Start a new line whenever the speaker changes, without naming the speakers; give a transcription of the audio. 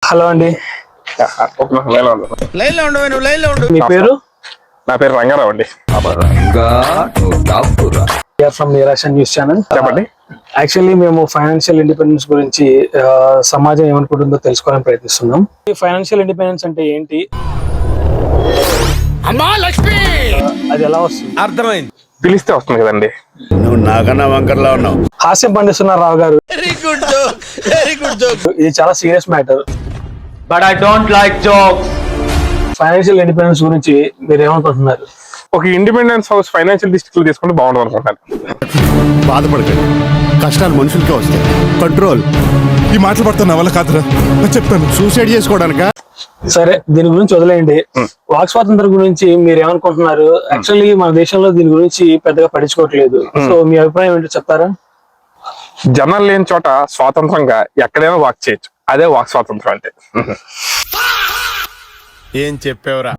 Hello అండి, మీ పేరు?
నా పేరు రంగారావు అండి.
ఫ్రమ్ నిరాశన్ న్యూస్ ఛానల్.
చెప్పండి.
యాక్చువల్లీ మేము ఫైనాన్షియల్ ఇండిపెండెన్స్ గురించి సమాజం ఏమనుకుంటుందో తెలుసుకోవాలని ప్రయత్నిస్తున్నాం. ఫైనాన్షియల్ ఇండిపెండెన్స్ అంటే ఏంటి,
అమ్మా లక్ష్మి,
అది ఎలా వస్తుంది?
అర్థమైంది.
పిలిస్తే వస్తుంది కదండి.
నువ్వు నాకన్నా వంకర్లా ఉన్నావు.
హాస్యం పండిస్తున్నారు రావు గారు.
Very good joke, very good joke.
ఇది చాలా serious matter.
But I don't like jokes.
Financial independence గురించి మీరు ఏమనుకుంటున్నారు?
ఒక ఇండిపెండెన్స్ హౌస్ ఫైనాన్షియల్ డిస్ట్రిక్ట్ లో తీసుకుంటే బాగుంటుంది అనుకుంటాను.
బాధపడకండి, కష్టాలు మనుషులకే వస్తాయి. కంట్రోల్. ఈ మాటలు పడుతున్న నా వల్ల కాదురా, నేను చెప్తాను. సూసైడ్ చేసుకోవడానిక?
సరే, దీని గురించి వదిలేయండి. వాక్ స్వాతంత్రం గురించి మీరు ఏమనుకుంటున్నారు? యాక్చువల్లీ మన దేశంలో దీని గురించి పెద్దగా పట్టించుకోవట్లేదు. సో మీ అభిప్రాయం ఏంటో చెప్తారా?
జనాలు లేని చోట స్వాతంత్రంగా ఎక్కడైనా వాక్ చేయొచ్చు. అదే వాక్ స్వాతంత్రం అంటే.
ఏం చెప్పావురా?